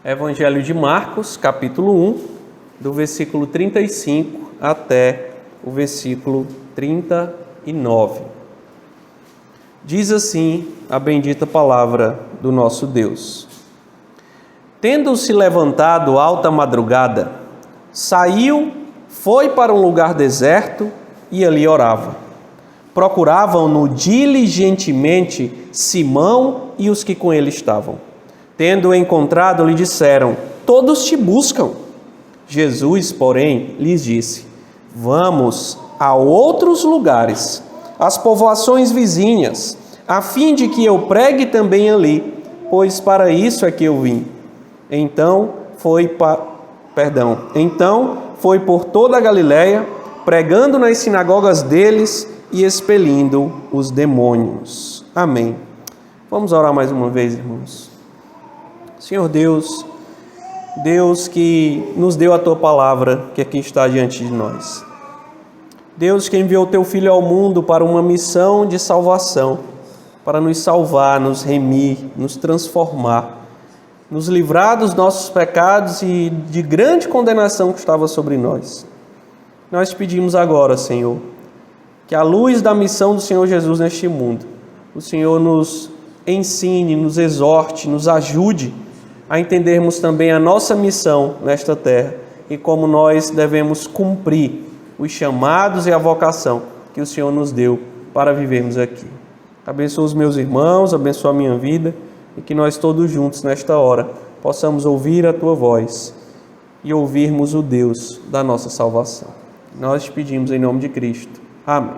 Evangelho de Marcos, capítulo 1, do versículo 35 até o versículo 39. Diz assim a bendita palavra do nosso Deus. Tendo-se levantado alta madrugada, saiu, foi para um lugar deserto e ali orava. Procuravam-no diligentemente Simão e os que com ele estavam. Tendo-o encontrado, lhe disseram: todos te buscam. Jesus, porém, lhes disse: vamos a outros lugares, às povoações vizinhas, a fim de que eu pregue também ali, pois para isso é que eu vim. Então foi por toda a Galiléia, pregando nas sinagogas deles e expelindo os demônios. Amém. Vamos orar mais uma vez, irmãos. Senhor Deus, Deus que nos deu a Tua palavra, que aqui está diante de nós. Deus que enviou Teu Filho ao mundo para uma missão de salvação, para nos salvar, nos remir, nos transformar, nos livrar dos nossos pecados e de grande condenação que estava sobre nós. Nós pedimos agora, Senhor, que à luz da missão do Senhor Jesus neste mundo, o Senhor nos ensine, nos exorte, nos ajude a entendermos também a nossa missão nesta terra e como nós devemos cumprir os chamados e a vocação que o Senhor nos deu para vivermos aqui. Abençoa os meus irmãos, abençoa a minha vida e que nós todos juntos nesta hora possamos ouvir a Tua voz e ouvirmos o Deus da nossa salvação. Nós te pedimos em nome de Cristo. Amém.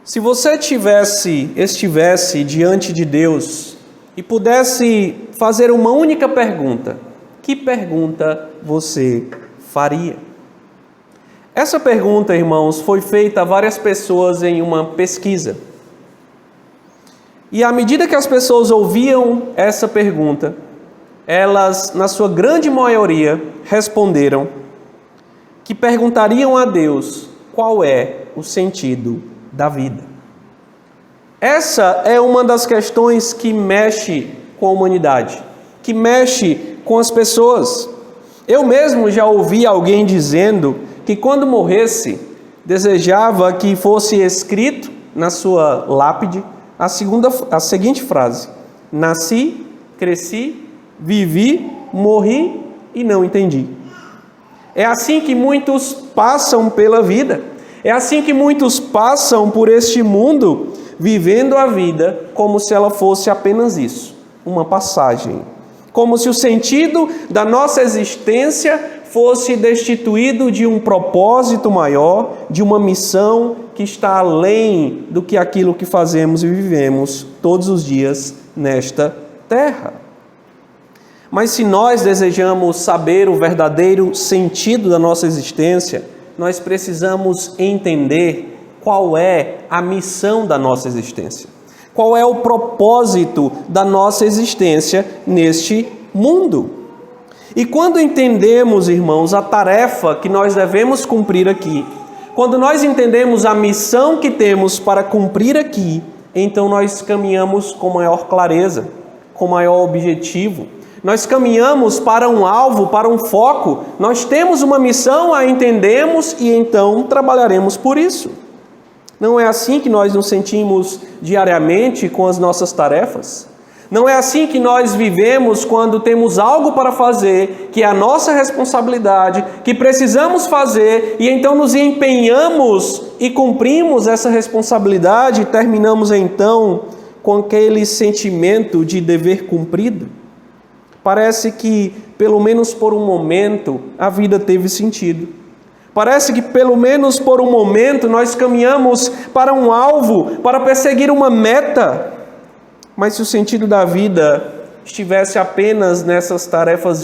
Se você estivesse diante de Deus e pudesse fazer uma única pergunta, que pergunta você faria? Essa pergunta, irmãos, foi feita a várias pessoas em uma pesquisa. E à medida que as pessoas ouviam essa pergunta, elas, na sua grande maioria, responderam que perguntariam a Deus qual é o sentido da vida. Essa é uma das questões que mexe com a humanidade, que mexe com as pessoas. Eu mesmo já ouvi alguém dizendo que quando morresse, desejava que fosse escrito na sua lápide a seguinte frase: nasci, cresci, vivi, morri e não entendi. É assim que muitos passam pela vida. É assim que muitos passam por este mundo, vivendo a vida como se ela fosse apenas isso, uma passagem. Como se o sentido da nossa existência fosse destituído de um propósito maior, de uma missão que está além do que aquilo que fazemos e vivemos todos os dias nesta terra. Mas se nós desejamos saber o verdadeiro sentido da nossa existência, nós precisamos entender qual é a missão da nossa existência. Qual é o propósito da nossa existência neste mundo? E quando entendemos, irmãos, a tarefa que nós devemos cumprir aqui, quando nós entendemos a missão que temos para cumprir aqui, então nós caminhamos com maior clareza, com maior objetivo. Nós caminhamos para um alvo, para um foco. Nós temos uma missão, a entendemos e então trabalharemos por isso. Não é assim que nós nos sentimos diariamente com as nossas tarefas? Não é assim que nós vivemos quando temos algo para fazer, que é a nossa responsabilidade, que precisamos fazer, e então nos empenhamos e cumprimos essa responsabilidade e terminamos então com aquele sentimento de dever cumprido? Parece que, pelo menos por um momento, a vida teve sentido. Parece que, pelo menos por um momento, nós caminhamos para um alvo, para perseguir uma meta. Mas se o sentido da vida estivesse apenas nessas tarefas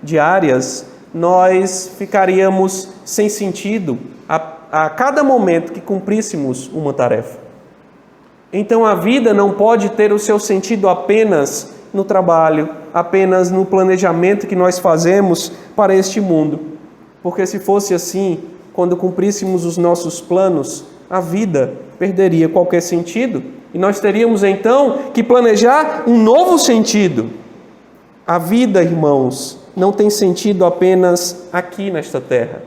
diárias, nós ficaríamos sem sentido a cada momento que cumpríssemos uma tarefa. Então a vida não pode ter o seu sentido apenas no trabalho, apenas no planejamento que nós fazemos para este mundo. Porque se fosse assim, quando cumpríssemos os nossos planos, a vida perderia qualquer sentido e nós teríamos então que planejar um novo sentido. A vida, irmãos, não tem sentido apenas aqui nesta terra.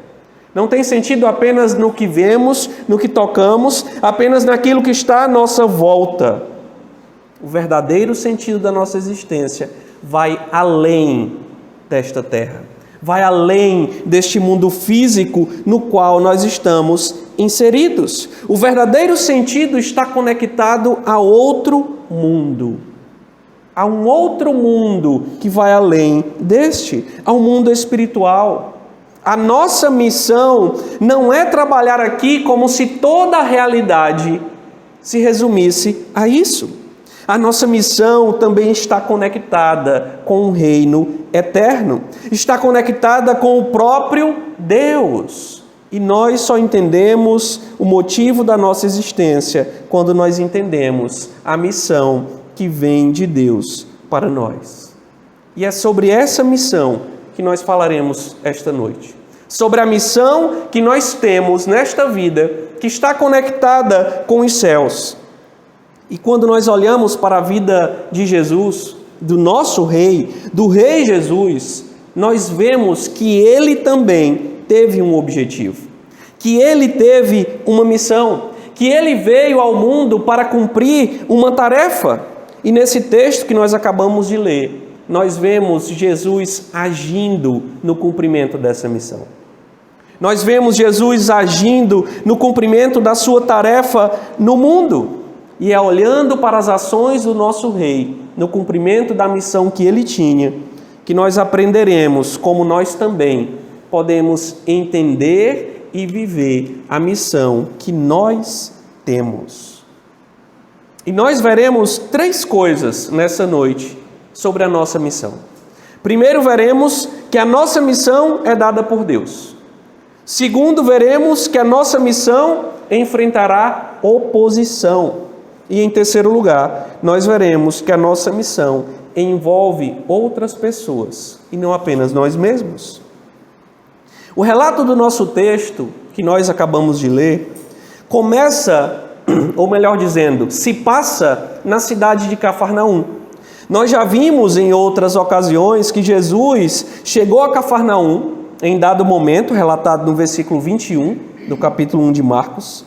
Não tem sentido apenas no que vemos, no que tocamos, apenas naquilo que está à nossa volta. O verdadeiro sentido da nossa existência vai além desta terra, vai além deste mundo físico no qual nós estamos inseridos. O verdadeiro sentido está conectado a outro mundo, a um outro mundo que vai além deste, ao mundo espiritual. A nossa missão não é trabalhar aqui como se toda a realidade se resumisse a isso. A nossa missão também está conectada com o reino eterno, está conectada com o próprio Deus. E nós só entendemos o motivo da nossa existência quando nós entendemos a missão que vem de Deus para nós. E é sobre essa missão que nós falaremos esta noite. Sobre a missão que nós temos nesta vida, que está conectada com os céus. E quando nós olhamos para a vida de Jesus, do nosso Rei, do Rei Jesus, nós vemos que Ele também teve um objetivo, que Ele teve uma missão, que Ele veio ao mundo para cumprir uma tarefa. E nesse texto que nós acabamos de ler, nós vemos Jesus agindo no cumprimento dessa missão. Nós vemos Jesus agindo no cumprimento da sua tarefa no mundo. E é olhando para as ações do nosso Rei, no cumprimento da missão que Ele tinha, que nós aprenderemos como nós também podemos entender e viver a missão que nós temos. E nós veremos 3 coisas nessa noite sobre a nossa missão. Primeiro, veremos que a nossa missão é dada por Deus. Segundo, veremos que a nossa missão enfrentará oposição. E em terceiro lugar, nós veremos que a nossa missão envolve outras pessoas e não apenas nós mesmos. O relato do nosso texto, que nós acabamos de ler, começa, ou melhor dizendo, se passa na cidade de Cafarnaum. Nós já vimos em outras ocasiões que Jesus chegou a Cafarnaum, em dado momento, relatado no versículo 21 do capítulo 1 de Marcos.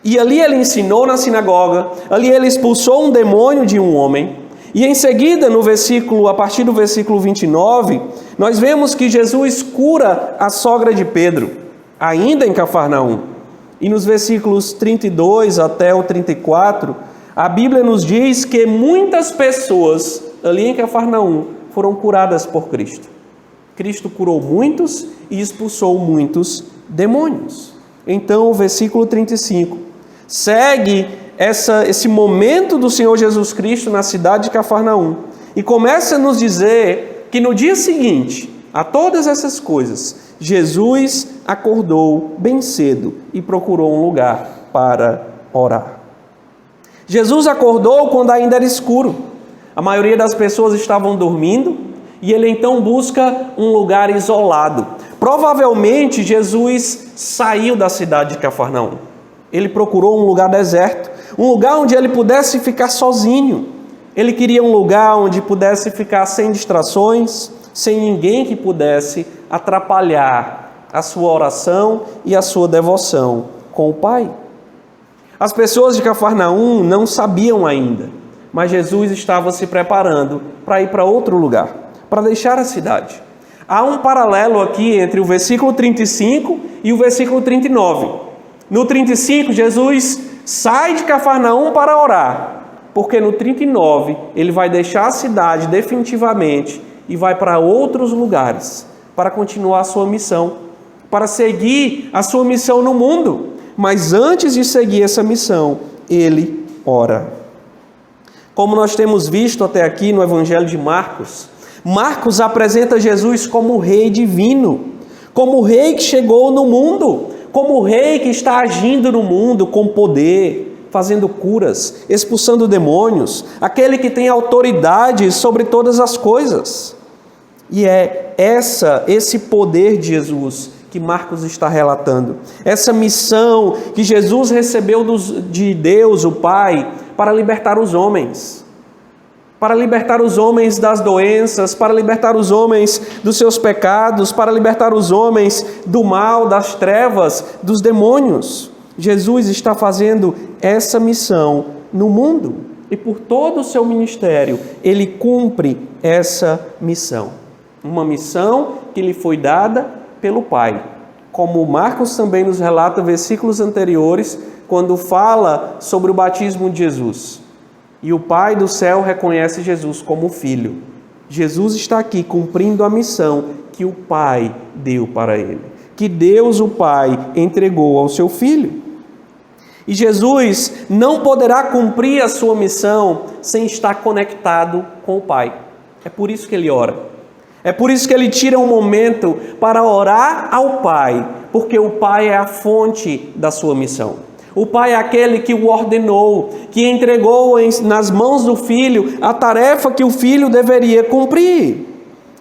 E ali ele ensinou na sinagoga, ali ele expulsou um demônio de um homem. E em seguida, a partir do versículo 29, nós vemos que Jesus cura a sogra de Pedro, ainda em Cafarnaum. E nos versículos 32 até o 34, a Bíblia nos diz que muitas pessoas ali em Cafarnaum foram curadas por Cristo. Cristo curou muitos e expulsou muitos demônios. Então, o versículo 35 segue esse momento do Senhor Jesus Cristo na cidade de Cafarnaum e começa a nos dizer que no dia seguinte a todas essas coisas, Jesus acordou bem cedo e procurou um lugar para orar. Jesus acordou quando ainda era escuro. A maioria das pessoas estavam dormindo e ele então busca um lugar isolado. Provavelmente Jesus saiu da cidade de Cafarnaum. Ele procurou um lugar deserto, um lugar onde ele pudesse ficar sozinho. Ele queria um lugar onde pudesse ficar sem distrações, sem ninguém que pudesse atrapalhar a sua oração e a sua devoção com o Pai. As pessoas de Cafarnaum não sabiam ainda, mas Jesus estava se preparando para ir para outro lugar, para deixar a cidade. Há um paralelo aqui entre o versículo 35 e o versículo 39. No 35, Jesus sai de Cafarnaum para orar, porque no 39 ele vai deixar a cidade definitivamente e vai para outros lugares para continuar a sua missão, para seguir a sua missão no mundo. Mas antes de seguir essa missão, ele ora. Como nós temos visto até aqui no Evangelho de Marcos, Marcos apresenta Jesus como o Rei divino, como o Rei que chegou no mundo, como o Rei que está agindo no mundo com poder, fazendo curas, expulsando demônios, aquele que tem autoridade sobre todas as coisas. E é esse poder de Jesus que Marcos está relatando. Essa missão que Jesus recebeu de Deus, o Pai, para libertar os homens. Para libertar os homens das doenças, para libertar os homens dos seus pecados, para libertar os homens do mal, das trevas, dos demônios. Jesus está fazendo essa missão no mundo. E por todo o seu ministério, ele cumpre essa missão. Uma missão que lhe foi dada pelo Pai. Como Marcos também nos relata versículos anteriores, quando fala sobre o batismo de Jesus. E o Pai do céu reconhece Jesus como filho. Jesus está aqui cumprindo a missão que o Pai deu para ele. Que Deus, o Pai, entregou ao seu Filho. E Jesus não poderá cumprir a sua missão sem estar conectado com o Pai. É por isso que ele ora. É por isso que ele tira um momento para orar ao Pai, porque o Pai é a fonte da sua missão. O Pai é aquele que o ordenou, que entregou nas mãos do Filho a tarefa que o Filho deveria cumprir.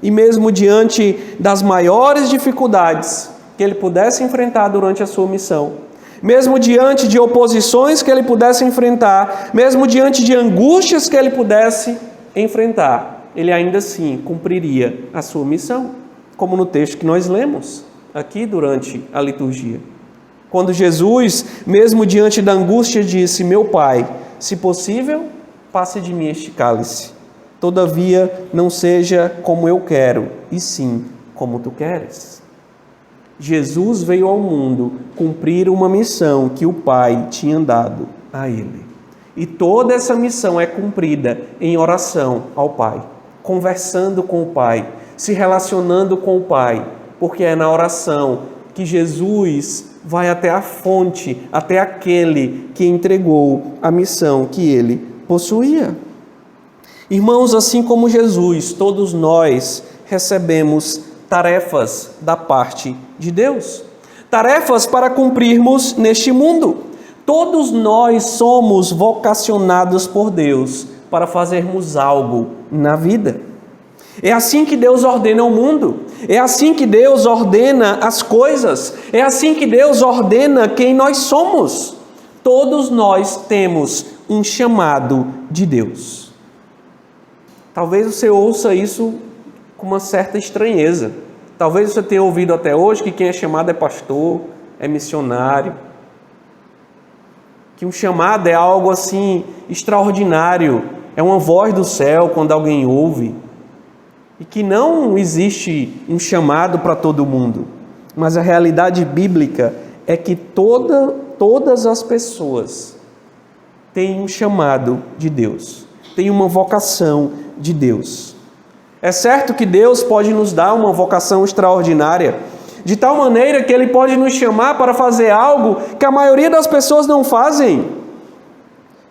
E mesmo diante das maiores dificuldades que ele pudesse enfrentar durante a sua missão, mesmo diante de oposições que ele pudesse enfrentar, mesmo diante de angústias que ele pudesse enfrentar, ele ainda assim cumpriria a sua missão, como no texto que nós lemos aqui durante a liturgia. Quando Jesus, mesmo diante da angústia, disse: meu Pai, se possível, passe de mim este cálice. Todavia, não seja como eu quero, e sim como tu queres. Jesus veio ao mundo cumprir uma missão que o Pai tinha dado a ele. E toda essa missão é cumprida em oração ao Pai, conversando com o Pai, se relacionando com o Pai, porque é na oração que Jesus vai até a fonte, até aquele que entregou a missão que ele possuía. Irmãos, assim como Jesus, todos nós recebemos tarefas da parte de Deus. Tarefas para cumprirmos neste mundo. Todos nós somos vocacionados por Deus para fazermos algo na vida. É assim que Deus ordena o mundo, é assim que Deus ordena as coisas, é assim que Deus ordena quem nós somos. Todos nós temos um chamado de Deus. Talvez você ouça isso com uma certa estranheza. Talvez você tenha ouvido até hoje que quem é chamado é pastor, é missionário. Que um chamado é algo assim extraordinário, é uma voz do céu quando alguém ouve. E que não existe um chamado para todo mundo, mas a realidade bíblica é que todas as pessoas têm um chamado de Deus, têm uma vocação de Deus. É certo que Deus pode nos dar uma vocação extraordinária, de tal maneira que Ele pode nos chamar para fazer algo que a maioria das pessoas não fazem,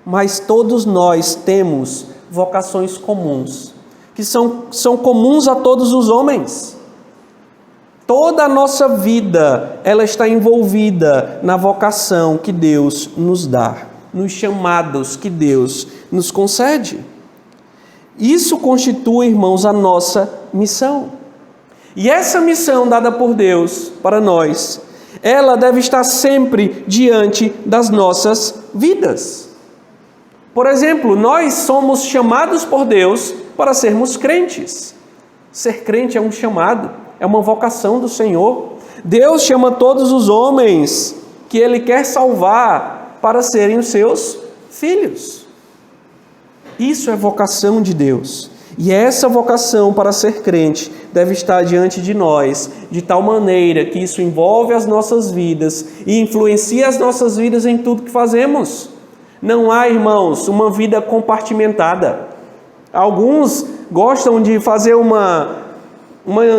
mas todos nós temos vocações comuns, que são comuns a todos os homens. Toda a nossa vida, ela está envolvida na vocação que Deus nos dá, nos chamados que Deus nos concede. Isso constitui, irmãos, a nossa missão. E essa missão dada por Deus para nós, ela deve estar sempre diante das nossas vidas. Por exemplo, nós somos chamados por Deus para sermos crentes. Ser crente é um chamado, é uma vocação do Senhor. Deus chama todos os homens que Ele quer salvar para serem os seus filhos. Isso é vocação de Deus. E essa vocação para ser crente deve estar diante de nós, de tal maneira que isso envolve as nossas vidas e influencia as nossas vidas em tudo que fazemos. Não há, irmãos, uma vida compartimentada. Alguns gostam de fazer uma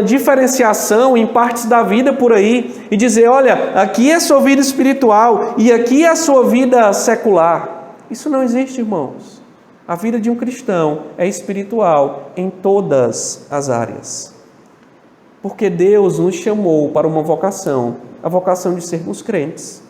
diferenciação em partes da vida por aí e dizer: olha, aqui é a sua vida espiritual e aqui é a sua vida secular. Isso não existe, irmãos. A vida de um cristão é espiritual em todas as áreas. Porque Deus nos chamou para uma vocação, a vocação de sermos crentes.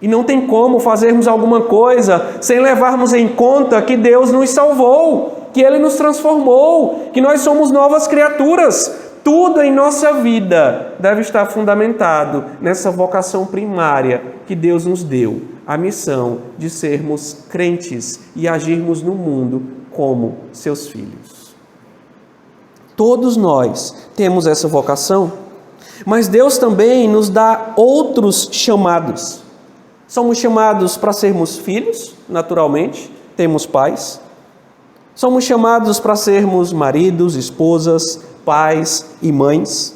E não tem como fazermos alguma coisa sem levarmos em conta que Deus nos salvou, que Ele nos transformou, que nós somos novas criaturas. Tudo em nossa vida deve estar fundamentado nessa vocação primária que Deus nos deu, a missão de sermos crentes e agirmos no mundo como seus filhos. Todos nós temos essa vocação, mas Deus também nos dá outros chamados. Somos chamados para sermos filhos, naturalmente, temos pais. Somos chamados para sermos maridos, esposas, pais e mães.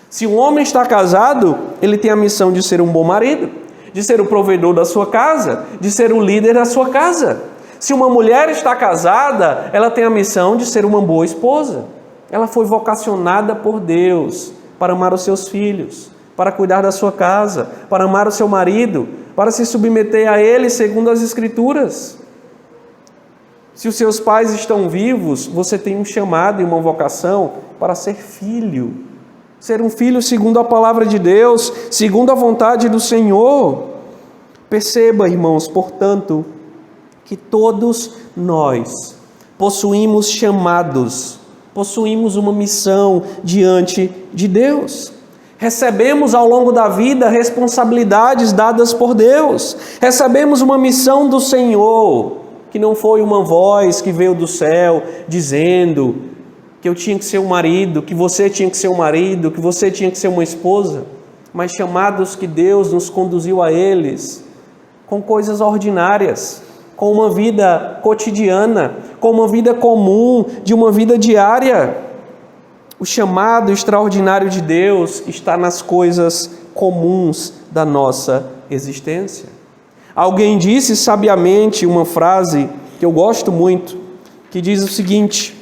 Se um homem está casado, ele tem a missão de ser um bom marido, de ser o provedor da sua casa, de ser o líder da sua casa. Se uma mulher está casada, ela tem a missão de ser uma boa esposa. Ela foi vocacionada por Deus para amar os seus filhos, para cuidar da sua casa, para amar o seu marido, para se submeter a ele segundo as Escrituras. Se os seus pais estão vivos, você tem um chamado e uma vocação para ser filho. Ser um filho segundo a palavra de Deus, segundo a vontade do Senhor. Perceba, irmãos, portanto, que todos nós possuímos chamados, possuímos uma missão diante de Deus. Recebemos ao longo da vida responsabilidades dadas por Deus. Recebemos uma missão do Senhor, que não foi uma voz que veio do céu dizendo que eu tinha que ser um marido, que você tinha que ser um marido, que você tinha que ser uma esposa, mas chamados que Deus nos conduziu a eles com coisas ordinárias, com uma vida cotidiana, com uma vida comum, de uma vida diária. O chamado extraordinário de Deus está nas coisas comuns da nossa existência. Alguém disse sabiamente uma frase que eu gosto muito, que diz o seguinte,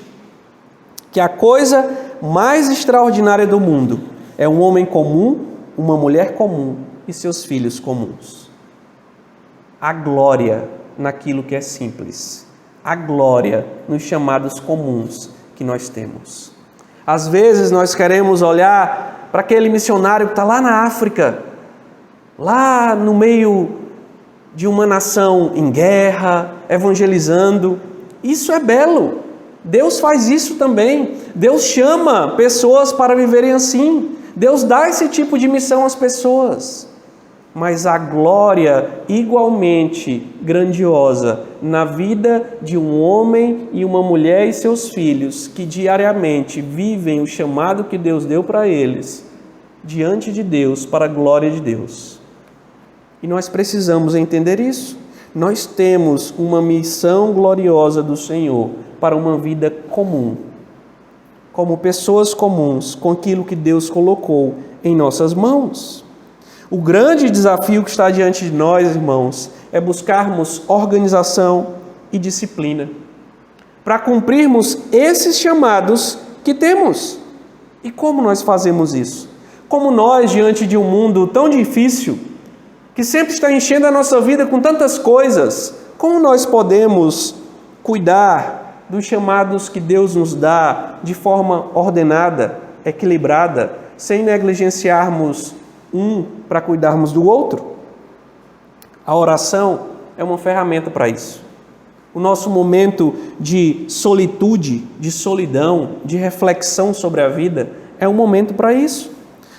que a coisa mais extraordinária do mundo é um homem comum, uma mulher comum e seus filhos comuns. A glória naquilo que é simples, a glória nos chamados comuns que nós temos. Às vezes nós queremos olhar para aquele missionário que está lá na África, lá no meio de uma nação em guerra, evangelizando. Isso é belo. Deus faz isso também. Deus chama pessoas para viverem assim. Deus dá esse tipo de missão às pessoas. Mas a glória igualmente grandiosa na vida de um homem e uma mulher e seus filhos que diariamente vivem o chamado que Deus deu para eles, diante de Deus, para a glória de Deus. E nós precisamos entender isso. Nós temos uma missão gloriosa do Senhor para uma vida comum, como pessoas comuns, com aquilo que Deus colocou em nossas mãos. O grande desafio que está diante de nós, irmãos, é buscarmos organização e disciplina para cumprirmos esses chamados que temos. E como nós fazemos isso? Como nós, diante de um mundo tão difícil, que sempre está enchendo a nossa vida com tantas coisas, como nós podemos cuidar dos chamados que Deus nos dá de forma ordenada, equilibrada, sem negligenciarmos um para cuidarmos do outro? A oração é uma ferramenta para isso. O nosso momento de solitude, de solidão, de reflexão sobre a vida é um momento para isso.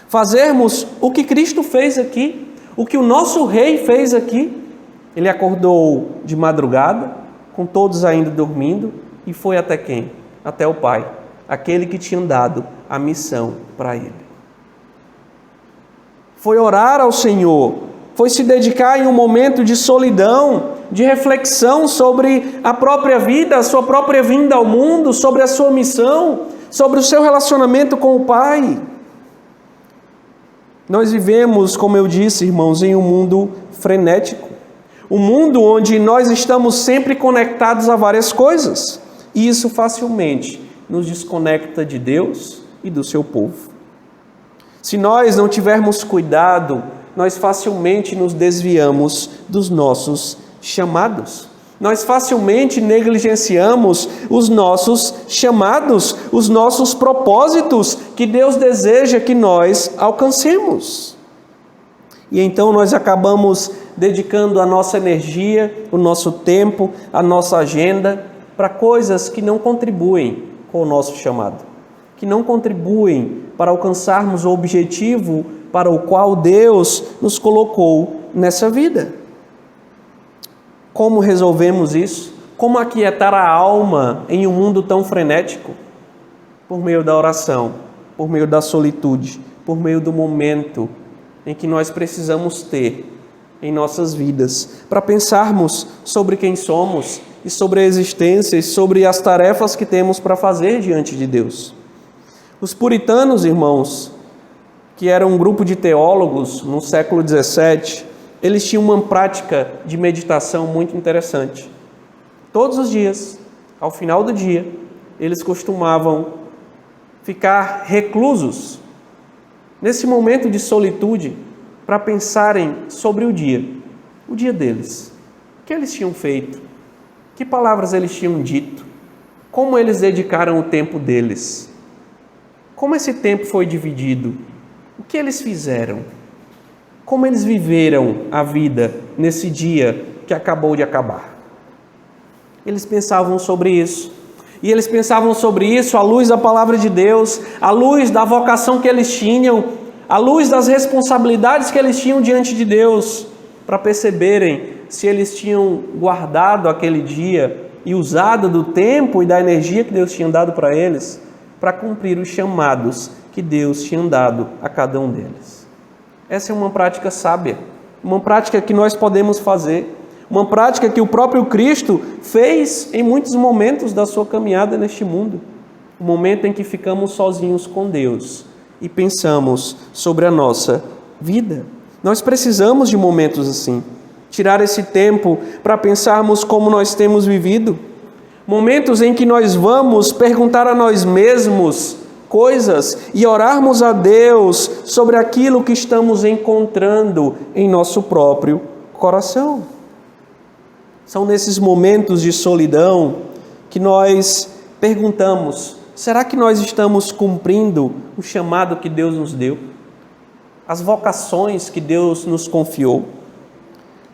Fazermos o que Cristo fez aqui, o que o nosso Rei fez aqui. Ele acordou de madrugada, com todos ainda dormindo, e foi até quem? Até o Pai, aquele que tinha dado a missão para ele. Foi orar ao Senhor, foi se dedicar em um momento de solidão, de reflexão sobre a própria vida, a sua própria vinda ao mundo, sobre a sua missão, sobre o seu relacionamento com o Pai. Nós vivemos, como eu disse, irmãos, em um mundo frenético. Um mundo onde nós estamos sempre conectados a várias coisas. E isso facilmente nos desconecta de Deus e do seu povo. Se nós não tivermos cuidado, nós facilmente nos desviamos dos nossos chamados. Nós facilmente negligenciamos os nossos chamados, os nossos propósitos que Deus deseja que nós alcancemos. E então nós acabamos dedicando a nossa energia, o nosso tempo, a nossa agenda para coisas que não contribuem com o nosso chamado. que não contribuem para alcançarmos o objetivo para o qual Deus nos colocou nessa vida. Como resolvemos isso? Como aquietar a alma em um mundo tão frenético? Por meio da oração, por meio da solitude, por meio do momento em que nós precisamos ter em nossas vidas, para pensarmos sobre quem somos e sobre a existência e sobre as tarefas que temos para fazer diante de Deus. Os puritanos, irmãos, que eram um grupo de teólogos no século XVII, eles tinham uma prática de meditação muito interessante. Todos os dias, ao final do dia, eles costumavam ficar reclusos nesse momento de solitude para pensarem sobre o dia deles. O que eles tinham feito? Que palavras eles tinham dito? Como eles dedicaram o tempo deles? Como esse tempo foi dividido? O que eles fizeram? Como eles viveram a vida nesse dia que acabou de acabar? Eles pensavam sobre isso. E eles pensavam sobre isso à luz da palavra de Deus, à luz da vocação que eles tinham, à luz das responsabilidades que eles tinham diante de Deus, para perceberem se eles tinham guardado aquele dia e usado do tempo e da energia que Deus tinha dado para eles, para cumprir os chamados que Deus tinha dado a cada um deles. Essa é uma prática sábia, uma prática que nós podemos fazer, uma prática que o próprio Cristo fez em muitos momentos da sua caminhada neste mundo. O momento em que ficamos sozinhos com Deus e pensamos sobre a nossa vida. Nós precisamos de momentos assim. Tirar esse tempo para pensarmos como nós temos vivido. Momentos em que nós vamos perguntar a nós mesmos coisas e orarmos a Deus sobre aquilo que estamos encontrando em nosso próprio coração. São nesses momentos de solidão que nós perguntamos: será que nós estamos cumprindo o chamado que Deus nos deu? As vocações que Deus nos confiou?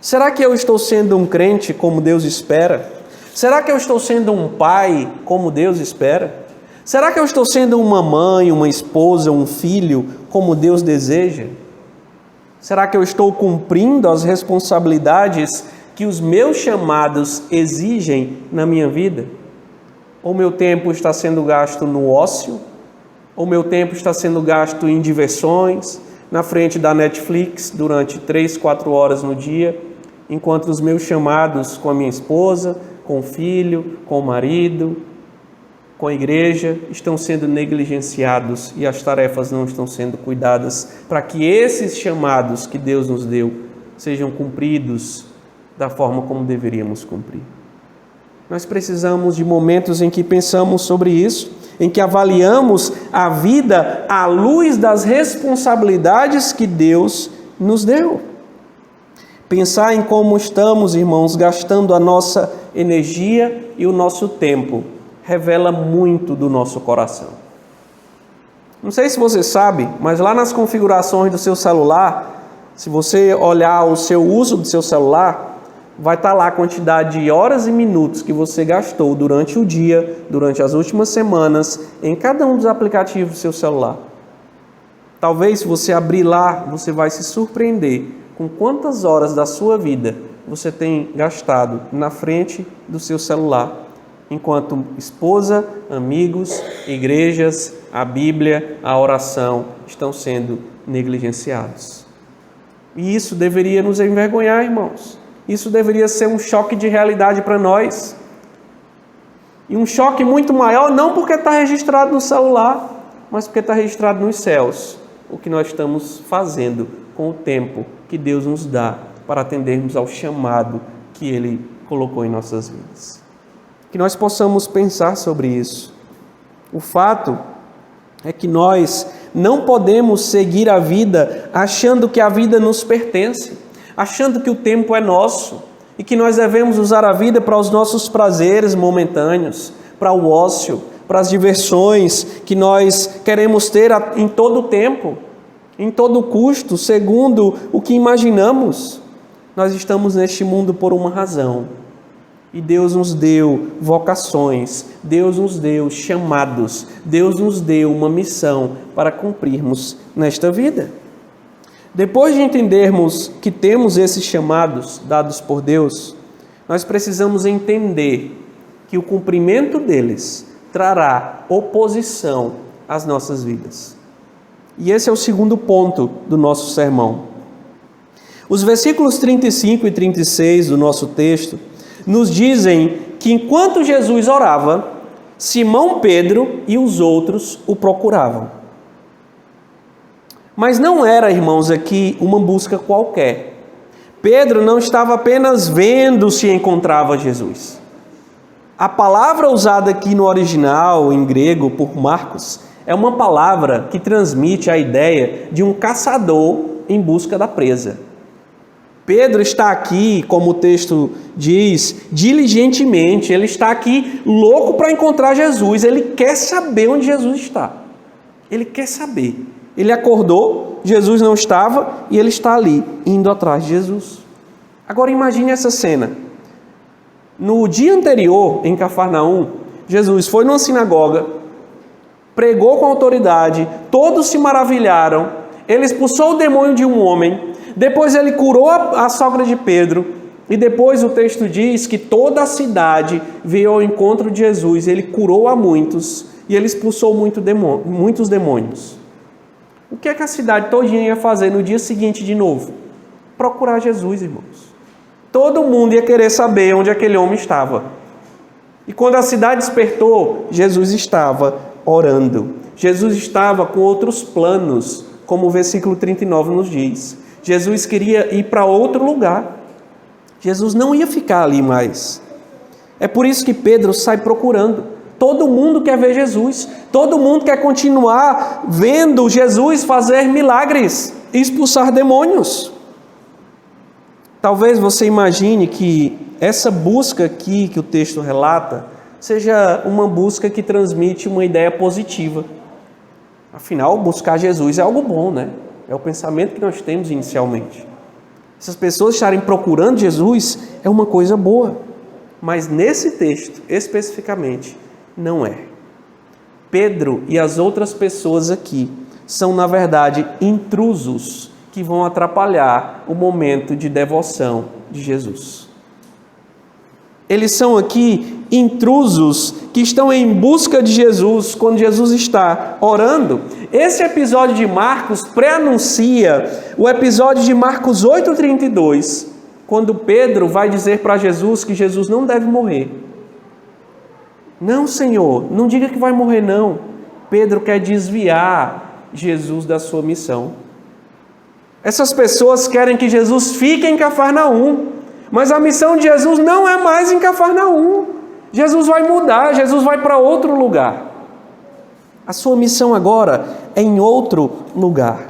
Será que eu estou sendo um crente como Deus espera? Será que eu estou sendo um pai como Deus espera? Será que eu estou sendo uma mãe, uma esposa, um filho como Deus deseja? Será que eu estou cumprindo as responsabilidades que os meus chamados exigem na minha vida? Ou meu tempo está sendo gasto no ócio? Ou meu tempo está sendo gasto em diversões, na frente da Netflix durante 3, 4 horas no dia, enquanto os meus chamados com a minha esposa, com o filho, com o marido, com a igreja, estão sendo negligenciados e as tarefas não estão sendo cuidadas para que esses chamados que Deus nos deu sejam cumpridos da forma como deveríamos cumprir? Nós precisamos de momentos em que pensamos sobre isso, em que avaliamos a vida à luz das responsabilidades que Deus nos deu. Pensar em como estamos, irmãos, gastando a nossa energia e o nosso tempo revela muito do nosso coração. Não sei se você sabe, mas lá nas configurações do seu celular, se você olhar o seu uso do seu celular, vai estar lá a quantidade de horas e minutos que você gastou durante o dia, durante as últimas semanas, em cada um dos aplicativos do seu celular. Talvez, se você abrir lá, você vai se surpreender com quantas horas da sua vida você tem gastado na frente do seu celular, enquanto esposa, amigos, igrejas, a Bíblia, a oração estão sendo negligenciados. E isso deveria nos envergonhar, irmãos. Isso deveria ser um choque de realidade para nós. E um choque muito maior, não porque está registrado no celular, mas porque está registrado nos céus. O que nós estamos fazendo com o tempo que Deus nos dá para atendermos ao chamado que Ele colocou em nossas vidas. Que nós possamos pensar sobre isso. O fato é que nós não podemos seguir a vida achando que a vida nos pertence, achando que o tempo é nosso e que nós devemos usar a vida para os nossos prazeres momentâneos, para o ócio, para as diversões que nós queremos ter em todo o tempo, em todo custo, segundo o que imaginamos. Nós estamos neste mundo por uma razão. E Deus nos deu vocações, Deus nos deu chamados, Deus nos deu uma missão para cumprirmos nesta vida. Depois de entendermos que temos esses chamados dados por Deus, nós precisamos entender que o cumprimento deles trará oposição às nossas vidas. E esse é o segundo ponto do nosso sermão. Os versículos 35 e 36 do nosso texto nos dizem que enquanto Jesus orava, Simão Pedro e os outros o procuravam. Mas não era, irmãos, aqui uma busca qualquer. Pedro não estava apenas vendo se encontrava Jesus. A palavra usada aqui no original, em grego, por Marcos, é uma palavra que transmite a ideia de um caçador em busca da presa. Pedro está aqui, como o texto diz, diligentemente. Ele está aqui louco para encontrar Jesus. Ele quer saber onde Jesus está. Ele quer saber. Ele acordou, Jesus não estava e ele está ali, indo atrás de Jesus. Agora imagine essa cena. No dia anterior, em Cafarnaum, Jesus foi numa sinagoga, pregou com autoridade, todos se maravilharam, ele expulsou o demônio de um homem, depois ele curou a sogra de Pedro, e depois o texto diz que toda a cidade veio ao encontro de Jesus, ele curou a muitos, e ele expulsou muitos demônios. O que é que a cidade todinha ia fazer no dia seguinte de novo? Procurar Jesus, irmãos. Todo mundo ia querer saber onde aquele homem estava. E quando a cidade despertou, Jesus estava orando. Jesus estava com outros planos, como o versículo 39 nos diz. Jesus queria ir para outro lugar. Jesus não ia ficar ali mais. É por isso que Pedro sai procurando. Todo mundo quer ver Jesus. Todo mundo quer continuar vendo Jesus fazer milagres e expulsar demônios. Talvez você imagine que essa busca aqui que o texto relata seja uma busca que transmite uma ideia positiva. Afinal, buscar Jesus é algo bom, né? É o pensamento que nós temos inicialmente. Essas pessoas estarem procurando Jesus é uma coisa boa. Mas nesse texto, especificamente, não é. Pedro e as outras pessoas aqui são, na verdade, intrusos que vão atrapalhar o momento de devoção de Jesus. Eles são aqui intrusos que estão em busca de Jesus quando Jesus está orando. Esse episódio de Marcos pré-anuncia o episódio de Marcos 8,32, quando Pedro vai dizer para Jesus que Jesus não deve morrer. Não, Senhor, não diga que vai morrer, não. Pedro quer desviar Jesus da sua missão. Essas pessoas querem que Jesus fique em Cafarnaum, mas a missão de Jesus não é mais em Cafarnaum. Jesus vai mudar, Jesus vai para outro lugar. A sua missão agora é em outro lugar.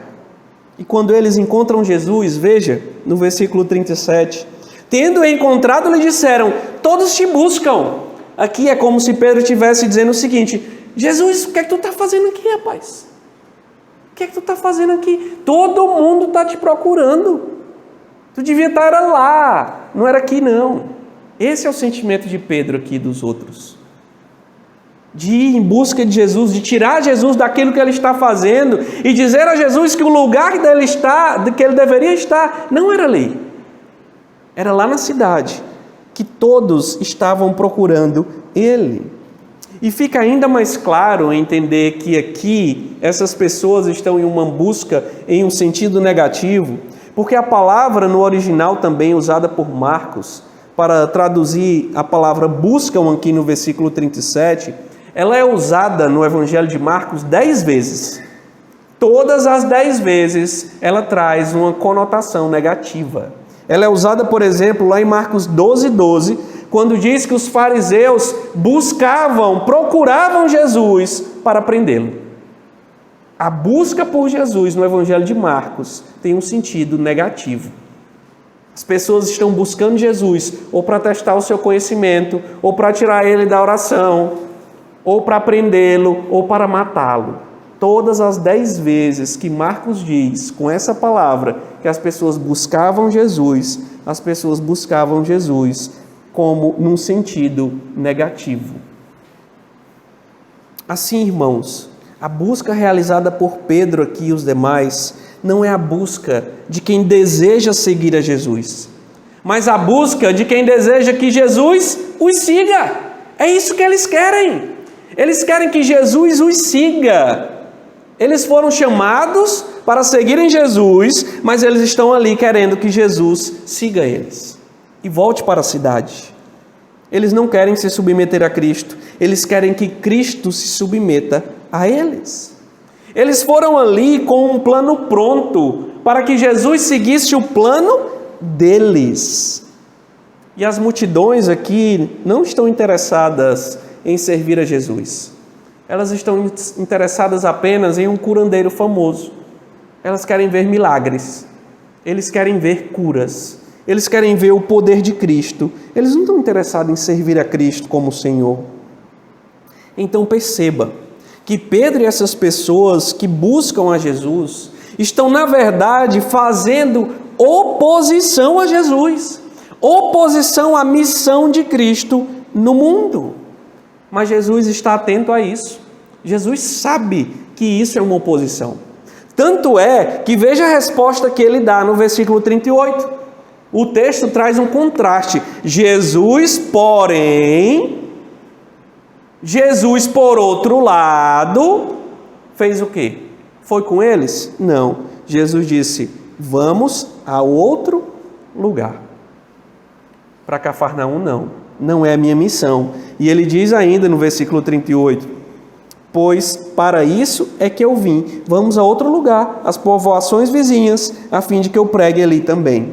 E quando eles encontram Jesus, veja, no versículo 37, tendo encontrado, lhe disseram, todos te buscam. Aqui é como se Pedro estivesse dizendo o seguinte, Jesus, o que é que tu está fazendo aqui, rapaz? O que é que tu está fazendo aqui? Todo mundo está te procurando. Tu devia estar lá, não era aqui não. Esse é o sentimento de Pedro aqui dos outros. De ir em busca de Jesus, de tirar Jesus daquilo que ele está fazendo e dizer a Jesus que o lugar dele está, que ele deveria estar, não era ali. Era lá na cidade, que todos estavam procurando ele. E fica ainda mais claro entender que aqui essas pessoas estão em uma busca em um sentido negativo, porque a palavra no original também usada por Marcos para traduzir a palavra buscam aqui no versículo 37, ela é usada no Evangelho de Marcos 10 vezes. Todas as 10 vezes ela traz uma conotação negativa. Ela é usada, por exemplo, lá em Marcos 12:12, quando diz que os fariseus procuravam Jesus para prendê-lo. A busca por Jesus no Evangelho de Marcos tem um sentido negativo. As pessoas estão buscando Jesus ou para testar o seu conhecimento, ou para tirar ele da oração, ou para prendê-lo, ou para matá-lo. Todas as 10 vezes que Marcos diz com essa palavra que as pessoas buscavam Jesus como num sentido negativo. Assim, irmãos, a busca realizada por Pedro aqui e os demais não é a busca de quem deseja seguir a Jesus, mas a busca de quem deseja que Jesus os siga. É isso que eles querem. Eles querem que Jesus os siga. Eles foram chamados para seguirem Jesus, mas eles estão ali querendo que Jesus siga eles e volte para a cidade. Eles não querem se submeter a Cristo, eles querem que Cristo se submeta a eles. Eles foram ali com um plano pronto para que Jesus seguisse o plano deles. E as multidões aqui não estão interessadas em servir a Jesus. Elas estão interessadas apenas em um curandeiro famoso. Elas querem ver milagres. Eles querem ver curas. Eles querem ver o poder de Cristo. Eles não estão interessados em servir a Cristo como Senhor. Então perceba que Pedro e essas pessoas que buscam a Jesus estão, na verdade, fazendo oposição a Jesus. Oposição à missão de Cristo no mundo. Mas Jesus está atento a isso. Jesus sabe que isso é uma oposição. Tanto é que veja a resposta que ele dá no versículo 38. O texto traz um contraste. Jesus, por outro lado, fez o quê? Foi com eles? Não. Jesus disse, vamos a outro lugar. Para Cafarnaum, não é a minha missão. E ele diz ainda no versículo 38, pois para isso é que eu vim. Vamos a outro lugar, as povoações vizinhas, a fim de que eu pregue ali também.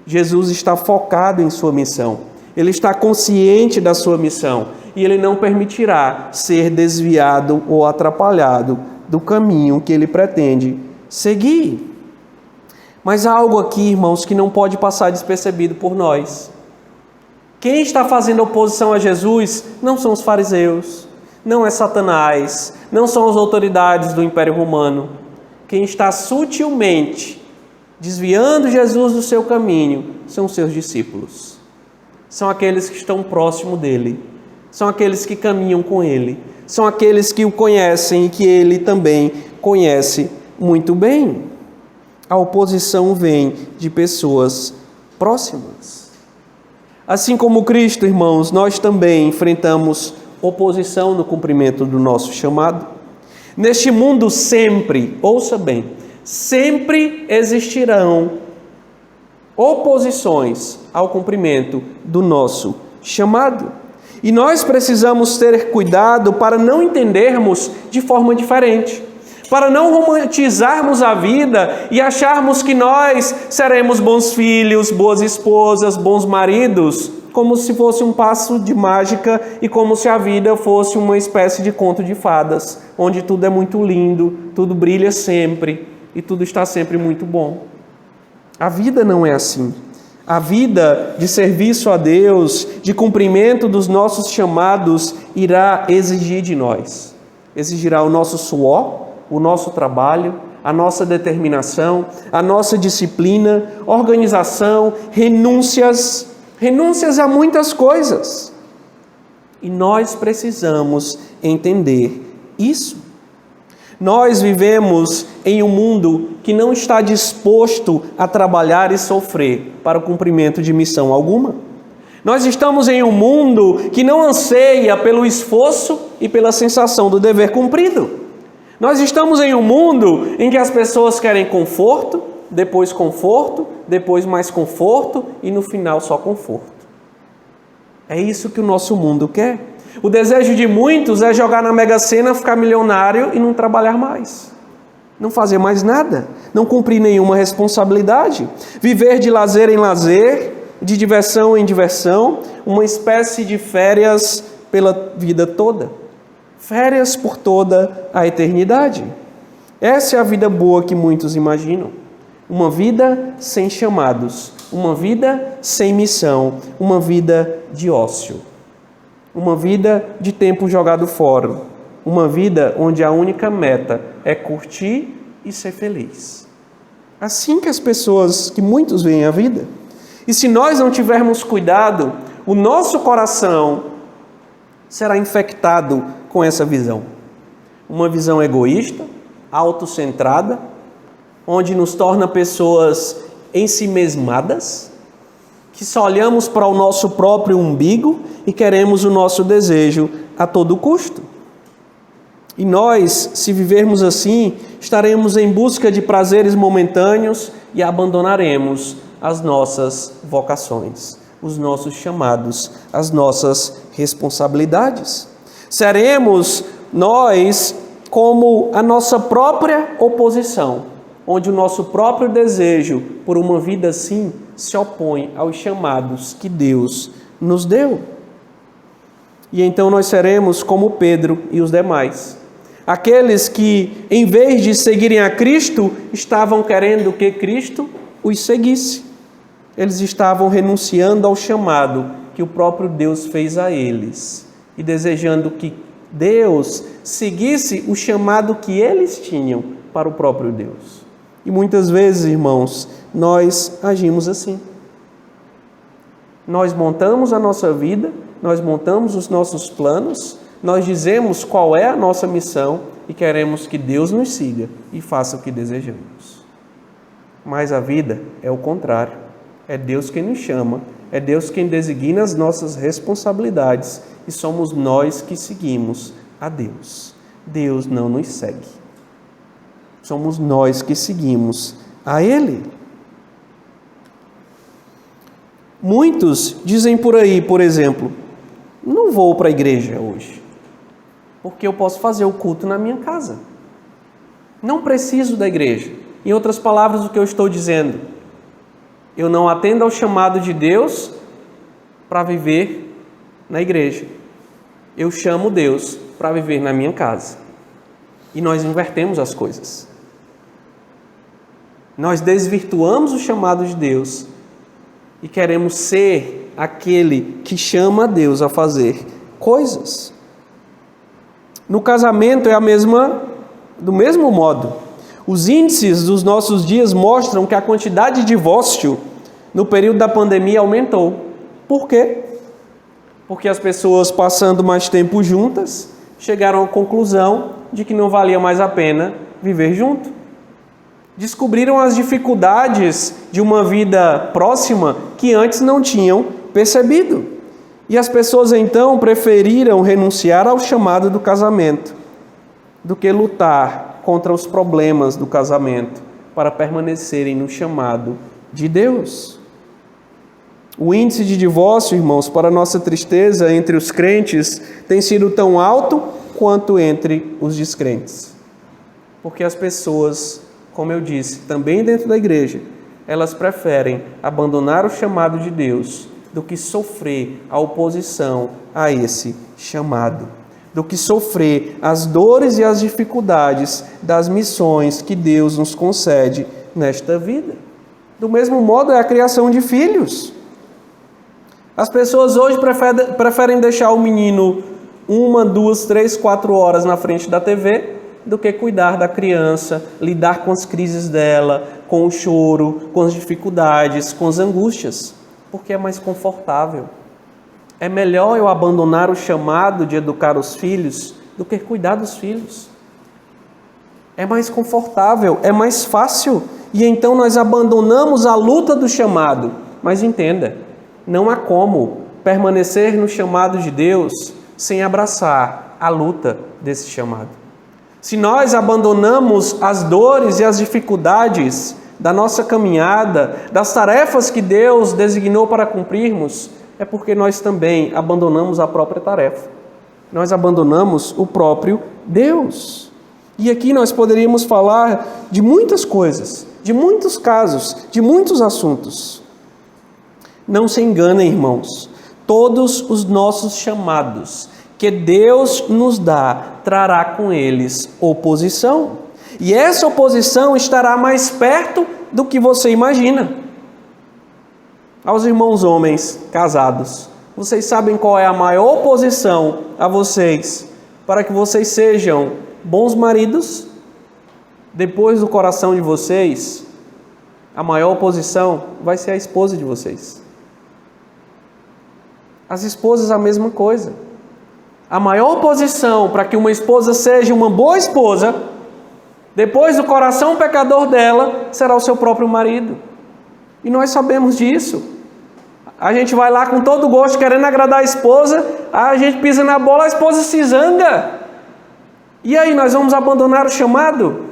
Jesus está focado em sua missão. Ele está consciente da sua missão. E ele não permitirá ser desviado ou atrapalhado do caminho que ele pretende seguir. Mas há algo aqui, irmãos, que não pode passar despercebido por nós. Quem está fazendo oposição a Jesus não são os fariseus, não é Satanás, não são as autoridades do Império Romano. Quem está sutilmente desviando Jesus do seu caminho são os seus discípulos. São aqueles que estão próximo dele, são aqueles que caminham com ele, são aqueles que o conhecem e que ele também conhece muito bem. A oposição vem de pessoas próximas. Assim como Cristo, irmãos, nós também enfrentamos oposição no cumprimento do nosso chamado. Neste mundo sempre, ouça bem, sempre existirão oposições ao cumprimento do nosso chamado. E nós precisamos ter cuidado para não entendermos de forma diferente, para não romantizarmos a vida e acharmos que nós seremos bons filhos, boas esposas, bons maridos, como se fosse um passo de mágica e como se a vida fosse uma espécie de conto de fadas, onde tudo é muito lindo, tudo brilha sempre e tudo está sempre muito bom. A vida não é assim. A vida de serviço a Deus, de cumprimento dos nossos chamados, irá exigir de nós. Exigirá o nosso suor, o nosso trabalho, a nossa determinação, a nossa disciplina, organização, renúncias a muitas coisas. E nós precisamos entender isso. Nós vivemos em um mundo que não está disposto a trabalhar e sofrer para o cumprimento de missão alguma. Nós estamos em um mundo que não anseia pelo esforço e pela sensação do dever cumprido. Nós estamos em um mundo em que as pessoas querem conforto, depois mais conforto e no final só conforto. É isso que o nosso mundo quer. O desejo de muitos é jogar na Mega Sena, ficar milionário e não trabalhar mais. Não fazer mais nada, não cumprir nenhuma responsabilidade. Viver de lazer em lazer, de diversão em diversão, uma espécie de férias pela vida toda. Férias por toda a eternidade. Essa é a vida boa que muitos imaginam. Uma vida sem chamados, uma vida sem missão, uma vida de ócio. Uma vida de tempo jogado fora. Uma vida onde a única meta é curtir e ser feliz. Assim que muitos veem a vida. E se nós não tivermos cuidado, o nosso coração será infectado com essa visão. Uma visão egoísta, autocentrada, onde nos torna pessoas ensimesmadas, que só olhamos para o nosso próprio umbigo e queremos o nosso desejo a todo custo. E nós, se vivermos assim, estaremos em busca de prazeres momentâneos e abandonaremos as nossas vocações, os nossos chamados, as nossas responsabilidades. Seremos nós como a nossa própria oposição, onde o nosso próprio desejo por uma vida assim se opõe aos chamados que Deus nos deu. E então nós seremos como Pedro e os demais. Aqueles que, em vez de seguirem a Cristo, estavam querendo que Cristo os seguisse. Eles estavam renunciando ao chamado que o próprio Deus fez a eles e desejando que Deus seguisse o chamado que eles tinham para o próprio Deus. E muitas vezes, irmãos, nós agimos assim. Nós montamos a nossa vida, nós montamos os nossos planos, nós dizemos qual é a nossa missão e queremos que Deus nos siga e faça o que desejamos. Mas a vida é o contrário. É Deus quem nos chama, é Deus quem designa as nossas responsabilidades e somos nós que seguimos a Deus. Deus não nos segue. Somos nós que seguimos a Ele. Muitos dizem por aí, por exemplo, não vou para a igreja hoje, porque eu posso fazer o culto na minha casa. Não preciso da igreja. Em outras palavras, o que eu estou dizendo, eu não atendo ao chamado de Deus para viver na igreja. Eu chamo Deus para viver na minha casa. E nós invertemos as coisas. Nós desvirtuamos o chamado de Deus e queremos ser aquele que chama a Deus a fazer coisas. No casamento é do mesmo modo. Os índices dos nossos dias mostram que a quantidade de divórcio no período da pandemia aumentou. Por quê? Porque as pessoas, passando mais tempo juntas, chegaram à conclusão de que não valia mais a pena viver junto. Descobriram as dificuldades de uma vida próxima que antes não tinham percebido. E as pessoas então preferiram renunciar ao chamado do casamento do que lutar contra os problemas do casamento para permanecerem no chamado de Deus. O índice de divórcio, irmãos, para nossa tristeza, entre os crentes tem sido tão alto quanto entre os descrentes. Porque as pessoas, como eu disse, também dentro da igreja, elas preferem abandonar o chamado de Deus do que sofrer a oposição a esse chamado, do que sofrer as dores e as dificuldades das missões que Deus nos concede nesta vida. Do mesmo modo é a criação de filhos. As pessoas hoje preferem deixar o menino 1, 2, 3, 4 horas na frente da TV do que cuidar da criança, lidar com as crises dela, com o choro, com as dificuldades, com as angústias, porque é mais confortável. É melhor eu abandonar o chamado de educar os filhos do que cuidar dos filhos. É mais confortável, é mais fácil, e então nós abandonamos a luta do chamado. Mas entenda, não há como permanecer no chamado de Deus sem abraçar a luta desse chamado. Se nós abandonamos as dores e as dificuldades da nossa caminhada, das tarefas que Deus designou para cumprirmos, é porque nós também abandonamos a própria tarefa. Nós abandonamos o próprio Deus. E aqui nós poderíamos falar de muitas coisas, de muitos casos, de muitos assuntos. Não se enganem, irmãos. Todos os nossos chamados que Deus nos dá, trará com eles oposição. E essa oposição estará mais perto do que você imagina. Aos irmãos homens casados, vocês sabem qual é a maior oposição a vocês para que vocês sejam bons maridos? Depois do coração de vocês, a maior oposição vai ser a esposa de vocês. As esposas a mesma coisa. A maior oposição para que uma esposa seja uma boa esposa, depois do coração pecador dela, será o seu próprio marido. E nós sabemos disso. A gente vai lá com todo gosto, querendo agradar a esposa, a gente pisa na bola, a esposa se zanga. E aí, nós vamos abandonar o chamado?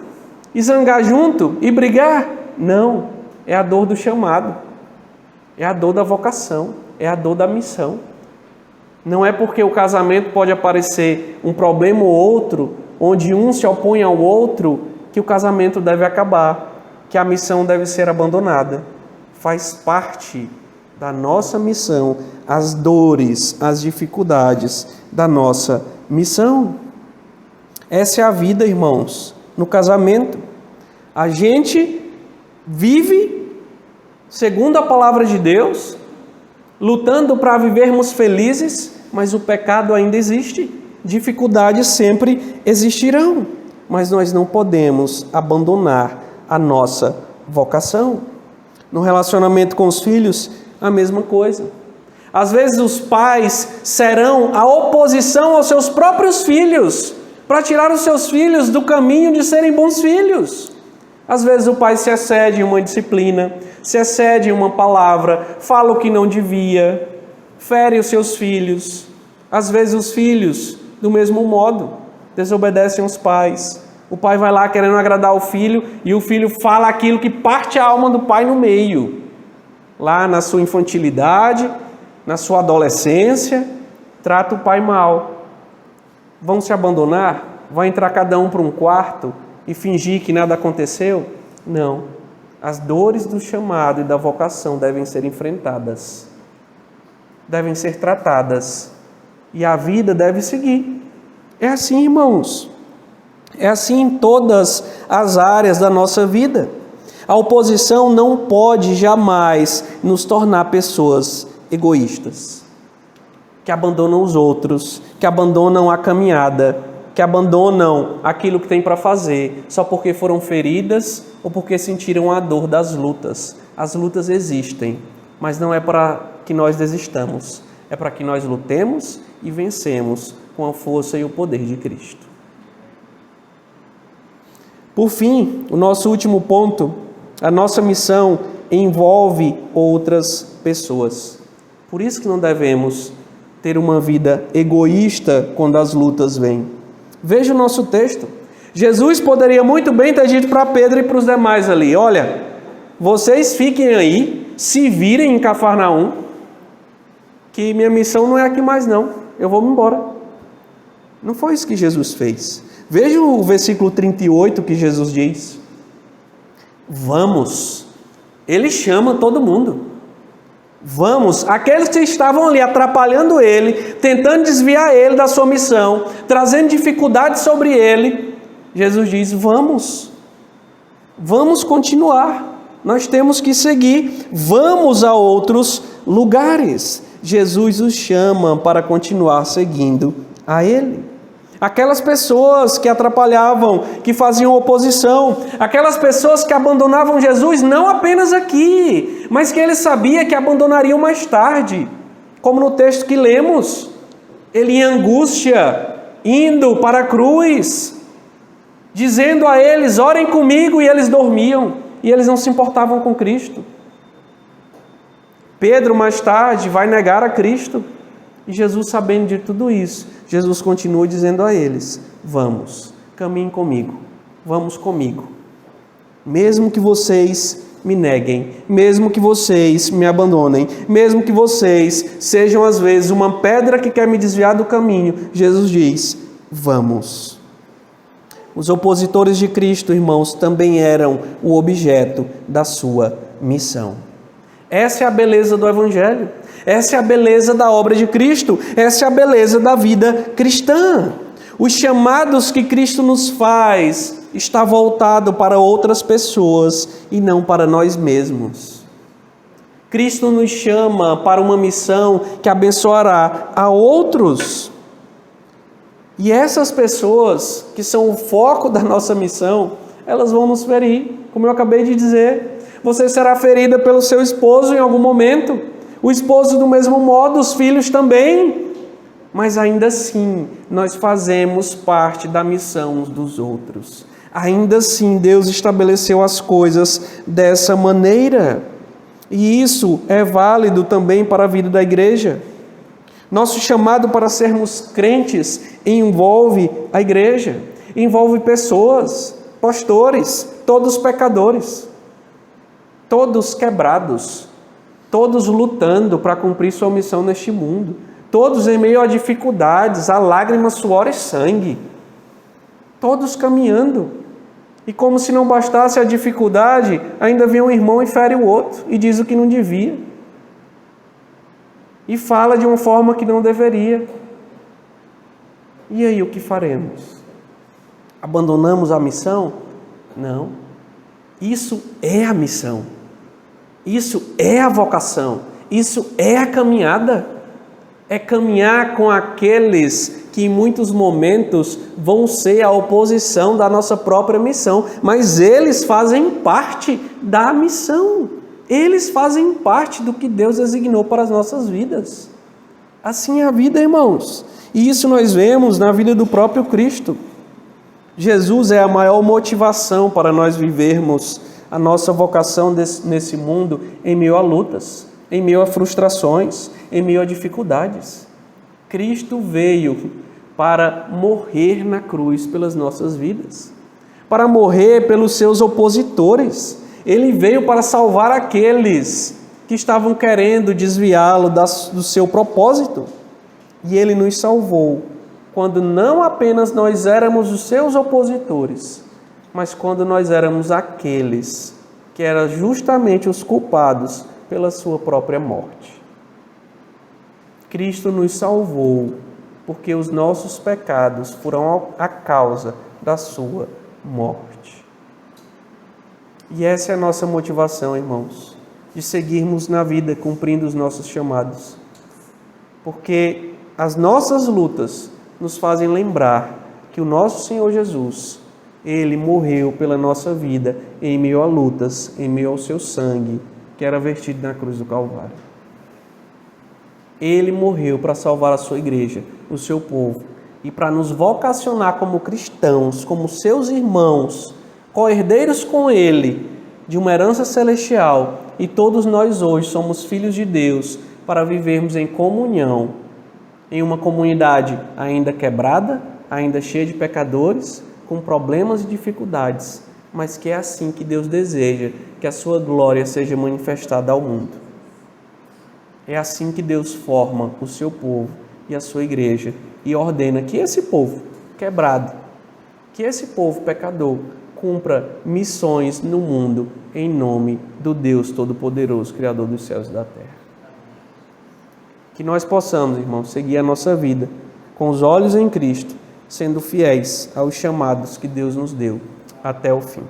E zangar junto? E brigar? Não, é a dor do chamado. É a dor da vocação, é a dor da missão. Não é porque o casamento pode aparecer um problema ou outro, onde um se opõe ao outro, que o casamento deve acabar, que a missão deve ser abandonada. Faz parte da nossa missão as dores, as dificuldades da nossa missão. Essa é a vida, irmãos, no casamento. A gente vive segundo a palavra de Deus, lutando para vivermos felizes, mas o pecado ainda existe. Dificuldades sempre existirão, mas nós não podemos abandonar a nossa vocação. No relacionamento com os filhos, a mesma coisa. Às vezes os pais serão a oposição aos seus próprios filhos, para tirar os seus filhos do caminho de serem bons filhos. Às vezes o pai se excede em uma disciplina, se excede em uma palavra, fala o que não devia, fere os seus filhos. Às vezes os filhos, do mesmo modo, desobedecem os pais. O pai vai lá querendo agradar o filho e o filho fala aquilo que parte a alma do pai no meio. Lá na sua infantilidade, na sua adolescência, trata o pai mal. Vão se abandonar? Vai entrar cada um para um quarto e fingir que nada aconteceu? Não. As dores do chamado e da vocação devem ser enfrentadas. Devem ser tratadas. E a vida deve seguir. É assim, irmãos. É assim em todas as áreas da nossa vida. A oposição não pode jamais nos tornar pessoas egoístas, que abandonam os outros, que abandonam a caminhada, que abandonam aquilo que tem para fazer, só porque foram feridas ou porque sentiram a dor das lutas. As lutas existem, mas não é para que nós desistamos, é para que nós lutemos e vencemos com a força e o poder de Cristo. Por fim, o nosso último ponto, a nossa missão envolve outras pessoas. Por isso que não devemos ter uma vida egoísta quando as lutas vêm. Veja o nosso texto. Jesus poderia muito bem ter dito para Pedro e para os demais ali: olha, vocês fiquem aí, se virem em Cafarnaum, que minha missão não é aqui mais não, eu vou me embora. Não foi isso que Jesus fez. Veja o versículo 38 que Jesus diz: vamos. Ele chama todo mundo. Vamos, aqueles que estavam ali atrapalhando ele, tentando desviar ele da sua missão, trazendo dificuldades sobre ele, Jesus diz: vamos continuar, nós temos que seguir, vamos a outros lugares. Jesus os chama para continuar seguindo a ele. Aquelas pessoas que atrapalhavam, que faziam oposição, aquelas pessoas que abandonavam Jesus não apenas aqui, mas que ele sabia que abandonariam mais tarde, como no texto que lemos, ele em angústia, indo para a cruz, dizendo a eles: orem comigo, e eles dormiam, e eles não se importavam com Cristo. Pedro mais tarde vai negar a Cristo, e Jesus, sabendo de tudo isso, Jesus continua dizendo a eles: vamos, caminhem comigo, vamos comigo. Mesmo que vocês me neguem, mesmo que vocês me abandonem, mesmo que vocês sejam às vezes uma pedra que quer me desviar do caminho, Jesus diz: vamos. Os opositores de Cristo, irmãos, também eram o objeto da sua missão. Essa é a beleza do Evangelho. Essa é a beleza da obra de Cristo. Essa é a beleza da vida cristã. Os chamados que Cristo nos faz está voltado para outras pessoas e não para nós mesmos. Cristo nos chama para uma missão que abençoará a outros. E essas pessoas que são o foco da nossa missão, elas vão nos ferir, como eu acabei de dizer. Você será ferida pelo seu esposo em algum momento. O esposo do mesmo modo, os filhos também. Mas ainda assim, nós fazemos parte da missão uns dos outros. Ainda assim, Deus estabeleceu as coisas dessa maneira. E isso é válido também para a vida da igreja. Nosso chamado para sermos crentes envolve a igreja, envolve pessoas, pastores, todos pecadores, todos quebrados, todos lutando para cumprir sua missão neste mundo, todos em meio a dificuldades, a lágrimas, suor e sangue, todos caminhando. E como se não bastasse a dificuldade, ainda vem um irmão e fere o outro e diz o que não devia. E fala de uma forma que não deveria. E aí, o que faremos? Abandonamos a missão? Não. Isso é a missão. Isso é a vocação. Isso é a caminhada. É caminhar com aqueles que em muitos momentos vão ser a oposição da nossa própria missão, mas eles fazem parte da missão. Eles fazem parte do que Deus designou para as nossas vidas. Assim é a vida, irmãos. E isso nós vemos na vida do próprio Cristo. Jesus é a maior motivação para nós vivermos a nossa vocação nesse mundo em meio a lutas, em meio a frustrações, em meio a dificuldades. Cristo veio para morrer na cruz pelas nossas vidas, para morrer pelos seus opositores. Ele veio para salvar aqueles que estavam querendo desviá-lo do seu propósito. E Ele nos salvou quando não apenas nós éramos os seus opositores, mas quando nós éramos aqueles que eram justamente os culpados pela sua própria morte. Cristo nos salvou porque os nossos pecados foram a causa da sua morte. E essa é a nossa motivação, irmãos, de seguirmos na vida cumprindo os nossos chamados. Porque as nossas lutas nos fazem lembrar que o nosso Senhor Jesus, Ele morreu pela nossa vida em meio a lutas, em meio ao seu sangue, que era vertido na cruz do Calvário. Ele morreu para salvar a sua igreja, o seu povo, e para nos vocacionar como cristãos, como seus irmãos, co-herdeiros com Ele, de uma herança celestial, e todos nós hoje somos filhos de Deus, para vivermos em comunhão, em uma comunidade ainda quebrada, ainda cheia de pecadores, com problemas e dificuldades, mas que é assim que Deus deseja que a sua glória seja manifestada ao mundo. É assim que Deus forma o seu povo e a sua igreja e ordena que esse povo quebrado, que esse povo pecador cumpra missões no mundo em nome do Deus Todo-Poderoso, Criador dos céus e da terra. Que nós possamos, irmãos, seguir a nossa vida com os olhos em Cristo, sendo fiéis aos chamados que Deus nos deu até o fim.